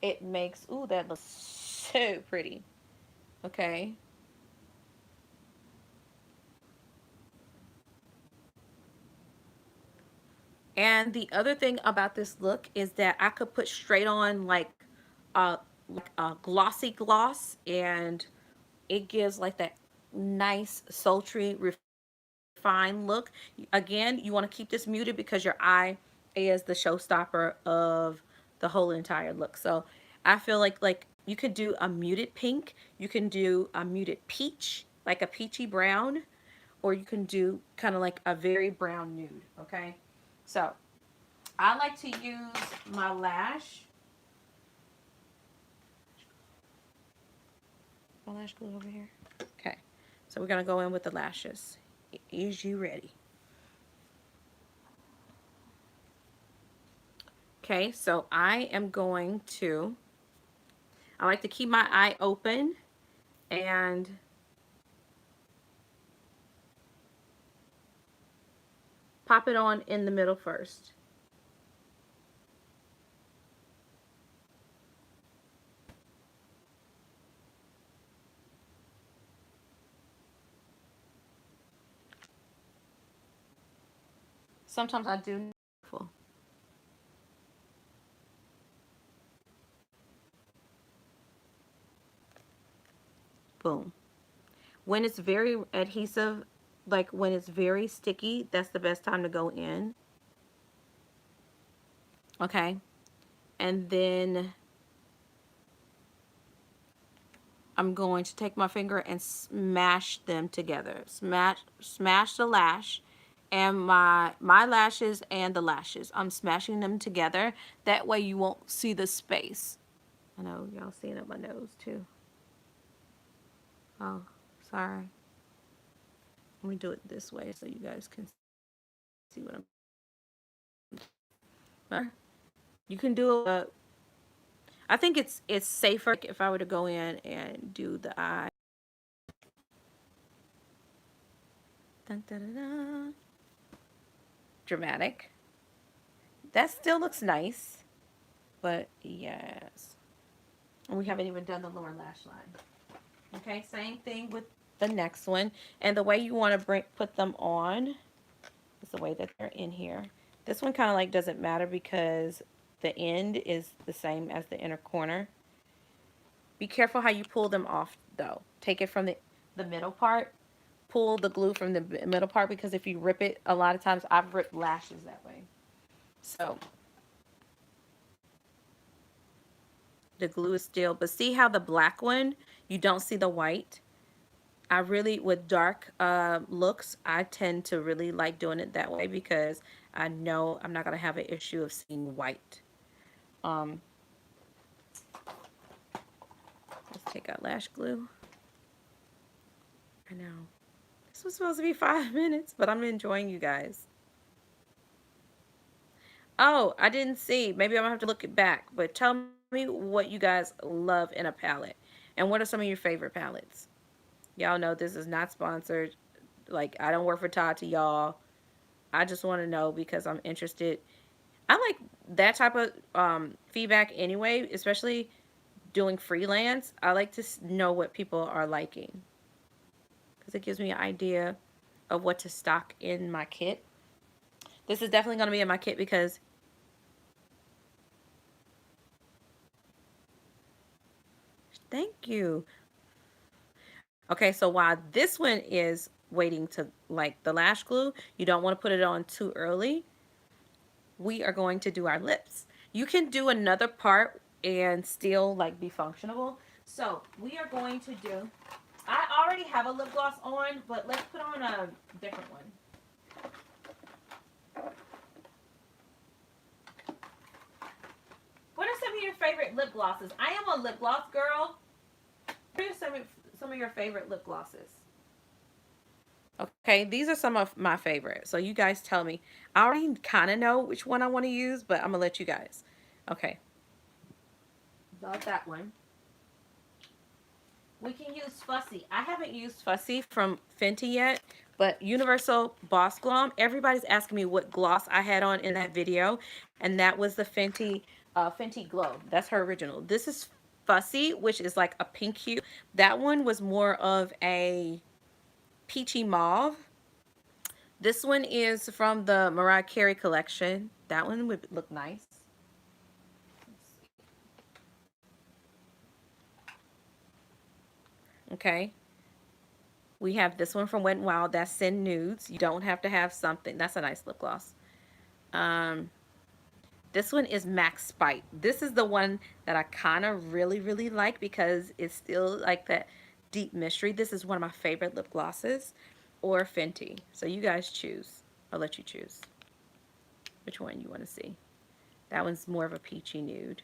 it makes, ooh, that looks so pretty. Okay. And the other thing about this look is that I could put straight on a like a glossy gloss, and it gives like that nice sultry refined look. Again, you want to keep this muted because your eye is the showstopper of the whole entire look. So I feel like you could do a muted pink, you can do a muted peach, like a peachy brown, or you can do kind of like a very brown nude. Okay, so I like to use my lash. My lash glue over here. Okay, so we're gonna go in with the lashes. Is you ready? Okay, so I am going to, I like to keep my eye open and pop it on in the middle first. Sometimes I do. Boom. When it's very adhesive, like when it's very sticky, that's the best time to go in. Okay. And then I'm going to take my finger and smash them together. Smash the lash and my lashes and the lashes. I'm smashing them together. That way you won't see the space. I know y'all seeing up my nose too. Oh, sorry. Let me do it this way so you guys can see what I'm. You can do a. I think it's safer if I were to go in and do the eye. Dun, dun, dun, dun. Dramatic. That still looks nice. But yes. And we haven't even done the lower lash line. Okay, same thing with the next one. And the way you want to put them on is the way that they're in here. This one kind of like doesn't matter because the end is the same as the inner corner. Be careful how you pull them off though. Take it from the middle part. Pull the glue from the middle part because if you rip it, a lot of times I've ripped lashes that way. So the glue is still, but see how the black one, you don't see the white. I really, with dark looks, I tend to really like doing it that way because I know I'm not going to have an issue of seeing white. Um, let's take out lash glue. I know. This was supposed to be 5 minutes, but I'm enjoying you guys. Oh, I didn't see. Maybe I'm going to have to look it back, but tell me what you guys love in a palette. And what are some of your favorite palettes? Y'all know this is not sponsored. Like, I don't work for Tati, y'all. I just want to know because I'm interested. I like that type of feedback anyway, especially doing freelance. I like to know what people are liking because it gives me an idea of what to stock in my kit. This is definitely going to be in my kit because thank you. Okay, so while this one is waiting to like the lash glue, you don't want to put it on too early. We are going to do our lips. You can do another part and still like be functional. So we are going to do, I already have a lip gloss on, but let's put on a different one. What are some of your favorite lip glosses? I am a lip gloss girl. What are some of your favorite lip glosses? Okay, these are some of my favorites. So you guys tell me. I already kind of know which one I want to use, but I'm going to let you guys. Okay. Got that one. We can use Fussy. I haven't used Fussy from Fenty yet, but Universal Boss Gloss. Everybody's asking me what gloss I had on in that video, and that was the Fenty Glow. That's her original. This is Fussy, which is like a pink hue. That one was more of a peachy mauve. This one is from the Mariah Carey collection. That one would look nice. Okay. We have this one from Wet n Wild. That's Send Nudes. You don't have to have something. That's a nice lip gloss. Um, this one is Max Spite. This is the one that I kind of really like because it's still like that deep mystery. This is one of my favorite lip glosses, or Fenty. So you guys choose. I'll let you choose which one you want to see. That one's more of a peachy nude.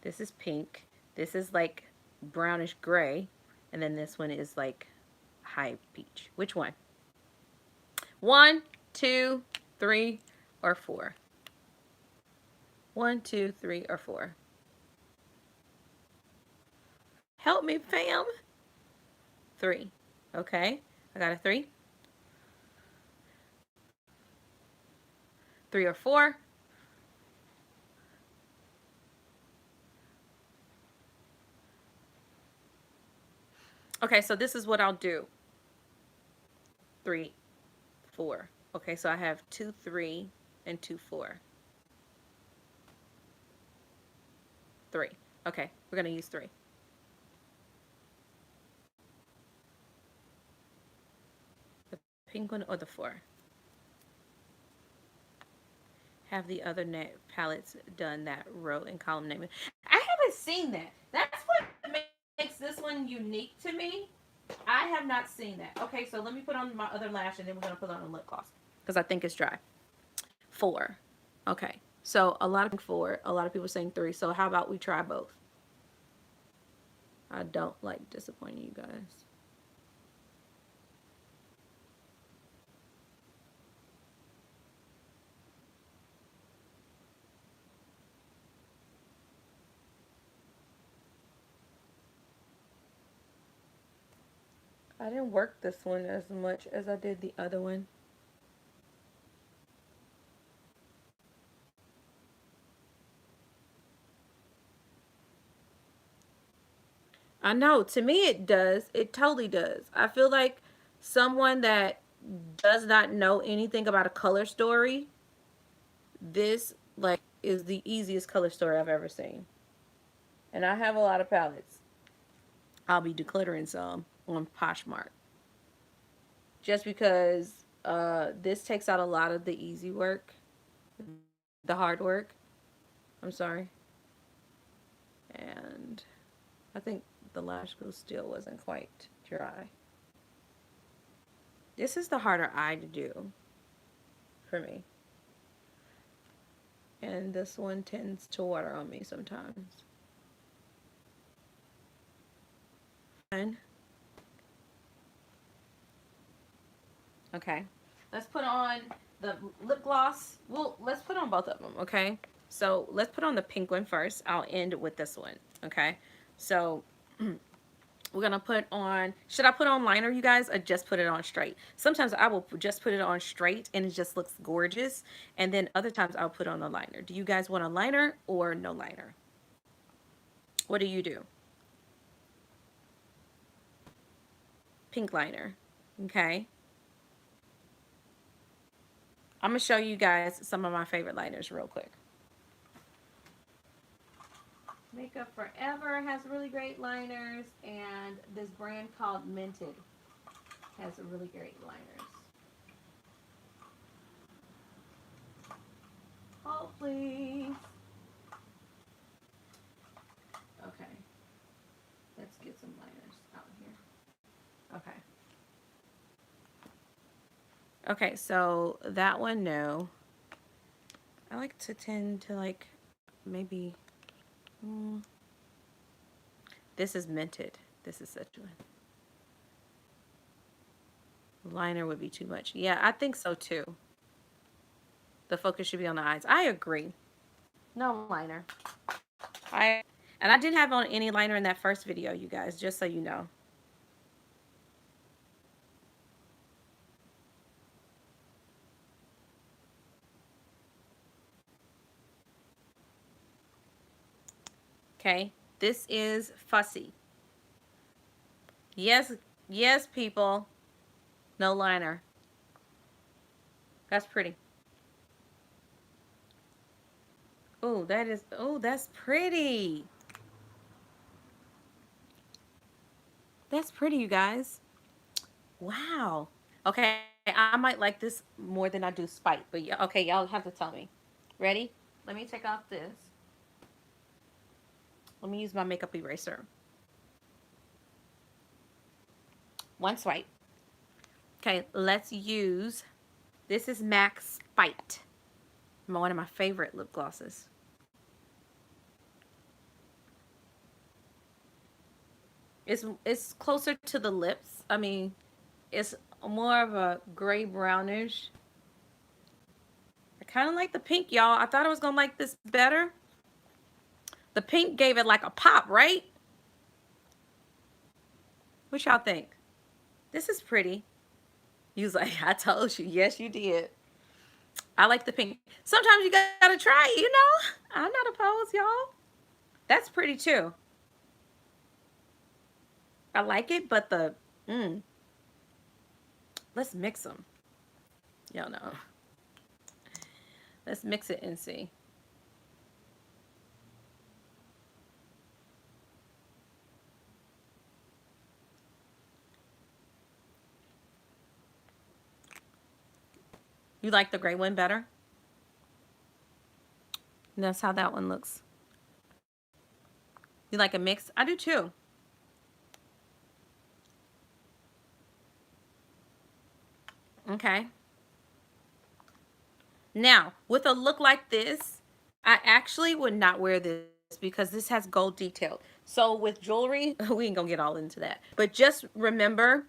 This is pink. This is like brownish gray. And then this one is like high peach. Which one? 1, 2, 3, or 4? 1, 2, 3, or 4? Help me, fam. 3. Okay. I got a 3. 3 or 4? Okay, so this is what I'll do. 3, 4. Okay, so I have 2, 3, and 2, 4. 3. Okay, we're going to use 3. The pink one or the 4? Have the other palettes done that row and column naming? I haven't seen that. That's what makes this one unique to me. I have not seen that. Okay, so let me put on my other lash and then we're going to put on a lip gloss because I think it's dry. 4. Okay, so a lot of 4. A lot of people saying 3. So how about we try both? I don't like disappointing you guys. I didn't work this one as much as I did the other one. I know. To me, it does. It totally does. I feel like someone that does not know anything about a color story, this like is the easiest color story I've ever seen. And I have a lot of palettes. I'll be decluttering some on Poshmark just because this takes out a lot of the easy work, the hard work. I'm sorry. And I think the lash glue still wasn't quite dry. This is the harder eye to do for me. And this one tends to water on me sometimes. Okay. Let's put on the lip gloss. Well, let's put on both of them, okay? So let's put on the pink one first. I'll end with this one, okay? So we're gonna put on, should I put on liner, you guys, or just put it on straight? Sometimes I will just put it on straight and it just looks gorgeous. And then other times I'll put on a liner. Do you guys want a liner or no liner? What do you do? Pink liner, okay? I'm gonna show you guys some of my favorite liners real quick. Makeup Forever has really great liners, and this brand called Minted has really great liners. Hold, please. Okay. Let's get some liners out here. Okay. Okay, so that one, no. I like to tend to like maybe... this is Minted. This is such one. Liner would be too much. Yeah, I think so too. The focus should be on the eyes. I agree. No liner. And I didn't have on any liner in that first video, you guys, just so you know. Okay, this is Fussy. Yes, yes, people. No liner. That's pretty. Oh, that is, oh, that's pretty. That's pretty, you guys. Wow. Okay, I might like this more than I do Spite, but yeah, okay, y'all have to tell me. Ready? Let me take off this. Let me use my makeup eraser. One swipe. Okay, let's use, this is MAC Spite. One of my favorite lip glosses. It's closer to the lips. I mean, it's more of a gray brownish. I kind of like the pink, y'all. I thought I was gonna like this better. The pink gave it like a pop, right? What y'all think? This is pretty. He was like, I told you. Yes, you did. I like the pink. Sometimes you gotta try it, you know? I'm not opposed, y'all. That's pretty too. I like it, but the, let's mix them. Y'all know. Let's mix it and see. You like the gray one better? And that's how that one looks. You like a mix? I do too. Okay. Now, with a look like this, I actually would not wear this because this has gold detail. So with jewelry, we ain't gonna get all into that. But just remember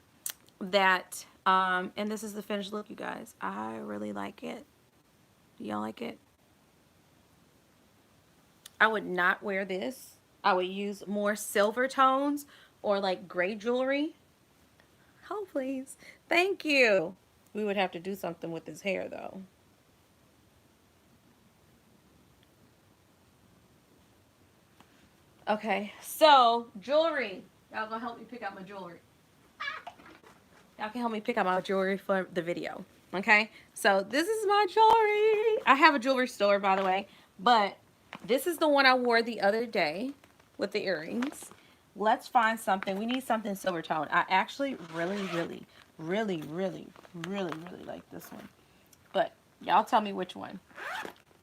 that, and this is the finished look, you guys. I really like it. Do y'all like it? I would not wear this. I would use more silver tones or like gray jewelry. Oh, please. Thank you. We would have to do something with his hair, though. Okay, so jewelry. Y'all gonna help me pick out my jewelry. Y'all can help me pick out my jewelry for the video. Okay, so this is my jewelry. I have a jewelry store, by the way, but this is the one I wore the other day with the earrings. Let's find something. We need something silver tone. I actually really like this one. But y'all tell me which one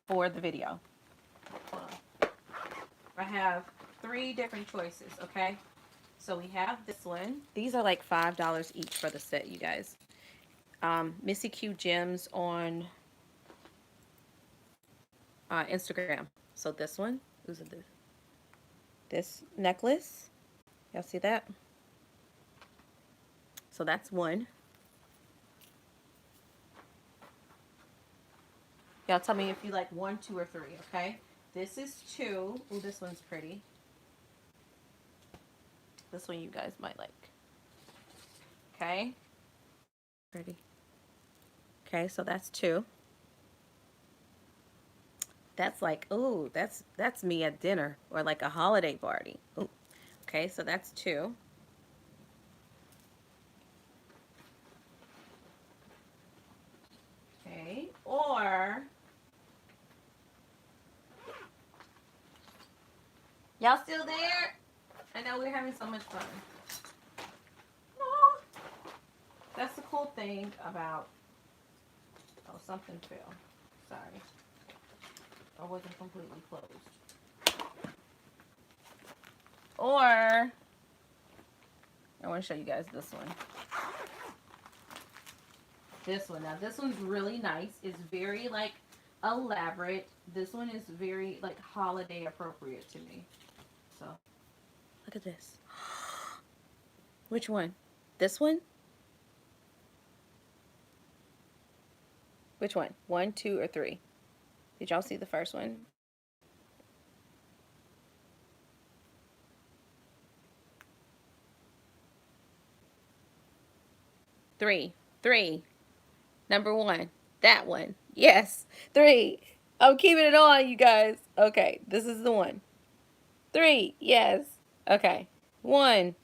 for the video. Hold on. I have 3 different choices, okay? So we have this one. These are like $5 each for the set, you guys. Missy Q Gems on Instagram. So this one, this necklace. Y'all see that? So that's one. Y'all tell me if you like 1, 2, or 3, okay? This is 2. Ooh, this one's pretty. This one you guys might like. Okay? Pretty. Okay, so that's 2. That's like, ooh, that's me at dinner or like a holiday party. Ooh. Okay, so that's 2. Okay, or y'all still there? I know we're having so much fun. Oh, that's the cool thing about, oh, something fell. Sorry. I wasn't completely closed. Or, I want to show you guys this one. This one. Now, this one's really nice. It's very, like, elaborate. This one is very, like, holiday appropriate to me. So, look at this. Which one? This one? Which one? 1, 2, or 3? Did y'all see the first one? Three. Number 1. That one. Yes. 3. I'm keeping it on, you guys. Okay. This is the one. 3. Yes. Okay. 1.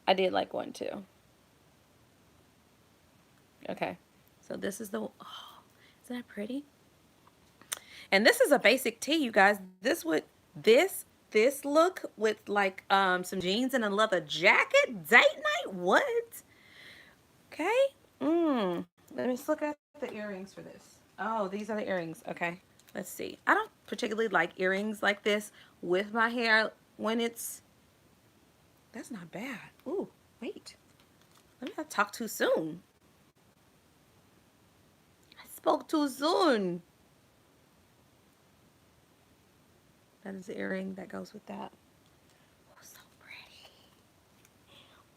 I did like 1 too. Okay. So this is the, oh, isn't that pretty? And this is a basic tee, you guys. This would, this look with like some jeans and a leather jacket. Date night? What? Okay. Let me just look at the earrings for this. Oh, these are the earrings. Okay. Let's see. I don't particularly like earrings like this with my hair when it's, that's not bad. Ooh, wait. Let me not talk too soon. I spoke too soon. That is the earring that goes with that. Oh, so pretty.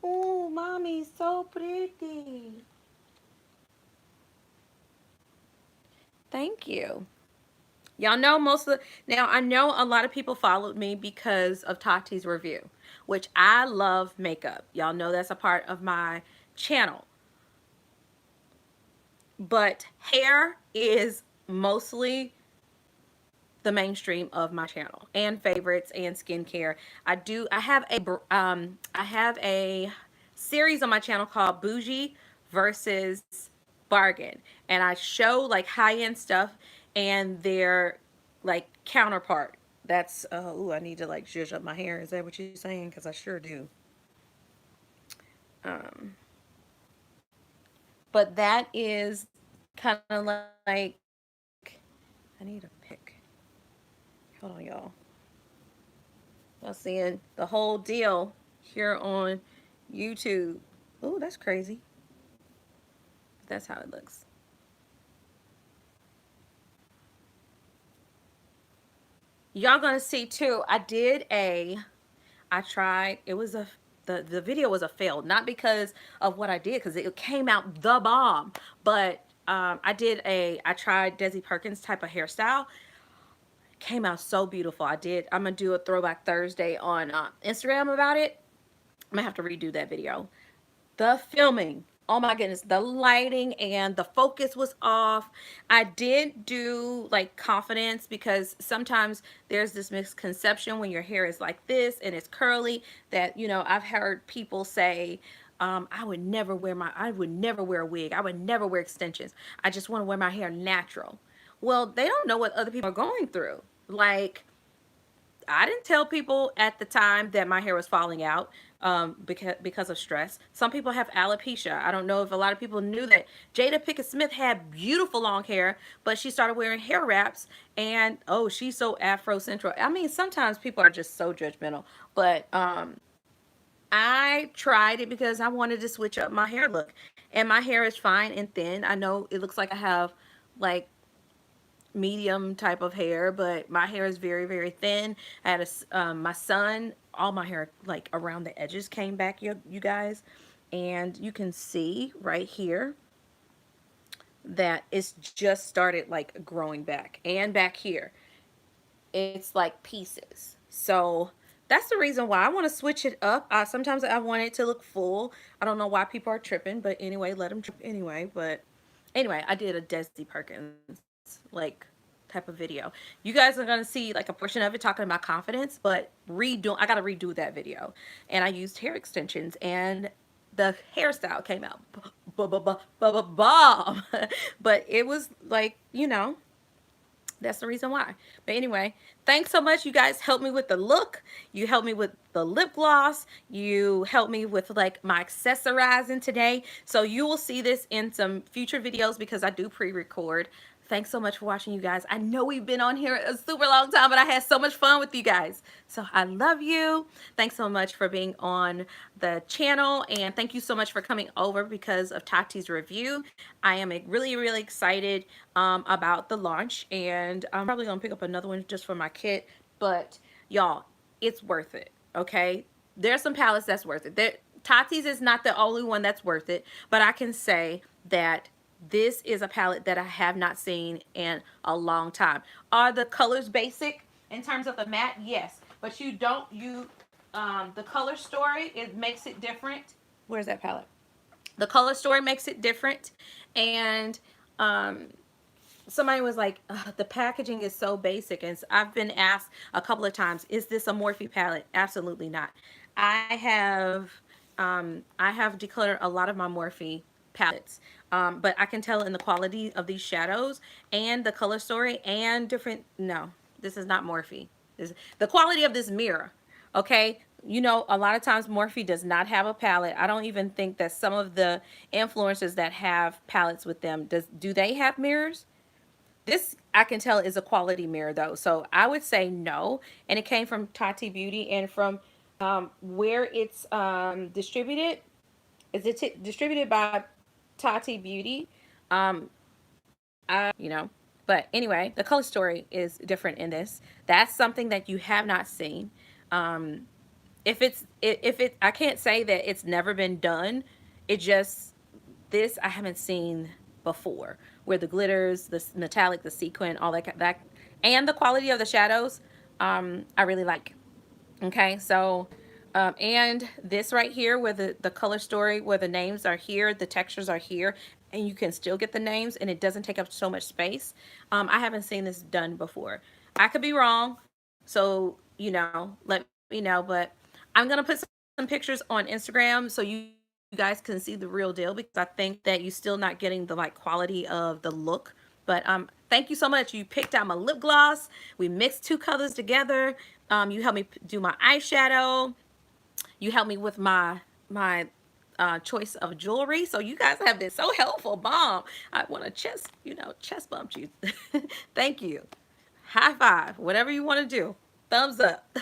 Oh, mommy, so pretty. Thank you. Y'all know most of the, now I know a lot of people followed me because of Tati's review, which I love makeup. Y'all know that's a part of my channel. But hair is mostly the mainstream of my channel, and favorites and skincare. I have a series on my channel called Bougie versus Bargain, and I show like high-end stuff and their like counterpart. That's ooh, I need to like zhuzh up my hair. Is that what you're saying? Because I sure do. But that is kind of like, I need a pick. Hold on, y'all. Y'all seeing the whole deal here on YouTube. Oh, that's crazy. That's how it looks. Y'all gonna see too, I tried, it was the video was a fail. Not because of what I did, because it came out the bomb. But I tried Desi Perkins type of hairstyle. Came out so beautiful. I'm gonna do a throwback Thursday on Instagram about it. I'm gonna have to redo that video. The filming oh my goodness, the lighting and the focus was off. I did do like confidence, because sometimes there's this misconception when your hair is like this and it's curly, that, you know, I've heard people say, I would never wear a wig. I would never wear extensions. I just want to wear my hair natural. Well, they don't know what other people are going through. Like, I didn't tell people at the time that my hair was falling out, because of stress. Some people have alopecia. I don't know if a lot of people knew that Jada Pinkett Smith had beautiful long hair, but she started wearing hair wraps, and oh, she's so Afro-central. I mean, sometimes people are just so judgmental, but I tried it because I wanted to switch up my hair look, and my hair is fine and thin. I know it looks like I have like medium type of hair, but my hair is very, very thin. I had my son, all my hair like around the edges came back, you guys, and you can see right here that it's just started like growing back, and back here it's like pieces. So that's the reason why I want to switch it up. Sometimes I want it to look full. I don't know why people are tripping, but anyway, let them trip anyway. But anyway, I did a Desi Perkins like type of video. You guys are gonna see like a portion of it talking about confidence, but I gotta redo that video. And I used hair extensions, and the hairstyle came out bomb. But it was like, you know, that's the reason why. But anyway, thanks so much. You guys helped me with the look. You helped me with the lip gloss. You helped me with like my accessorizing today. So you will see this in some future videos, because I do pre-record. Thanks so much for watching, you guys. I know we've been on here a super long time, but I had so much fun with you guys. So I love you. Thanks so much for being on the channel, and thank you so much for coming over because of Tati's review. I am really, really excited about the launch, and I'm probably gonna pick up another one just for my kit. But y'all, it's worth it. Okay, there's some palettes that's worth it. Tati's is not the only one that's worth it, but I can say that this is a palette that I have not seen in a long time. Are the colors basic in terms of the matte? Yes, but the color story, it makes it different. Where's that palette? The color story makes it different, and um, somebody was like, the packaging is so basic. And I've been asked a couple of times, is this a Morphe palette? Absolutely not. I have decluttered a lot of my Morphe palettes, but I can tell in the quality of these shadows and the color story and different. No, this is not Morphe. The quality of this mirror. Okay, you know, a lot of times Morphe does not have a palette. I don't even think that some of the influencers that have palettes with them, do they have mirrors? This I can tell is a quality mirror though, so I would say no. And it came from Tati Beauty, and from where it's distributed. Is it distributed by Tati Beauty? You know, but anyway, the color story is different in this. That's something that you have not seen. Um, if it I can't say that it's never been done. It just, this I haven't seen before, where the glitters, the metallic, the sequin, all that, and the quality of the shadows, I really like. Okay, so and this right here, where the color story, where the names are here, the textures are here, and you can still get the names, and it doesn't take up so much space. I haven't seen this done before. I could be wrong, so you know, let me know. But I'm gonna put some pictures on Instagram so you guys can see the real deal, because I think that you're still not getting the like quality of the look. But thank you so much. You picked out my lip gloss. We mixed two colors together. You helped me do my eyeshadow. You helped me with my choice of jewelry. So you guys have been so helpful. Bomb. I want to chest bump you. Thank you. High five. Whatever you want to do. Thumbs up.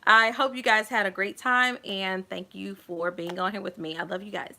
I hope you guys had a great time, and thank you for being on here with me. I love you guys.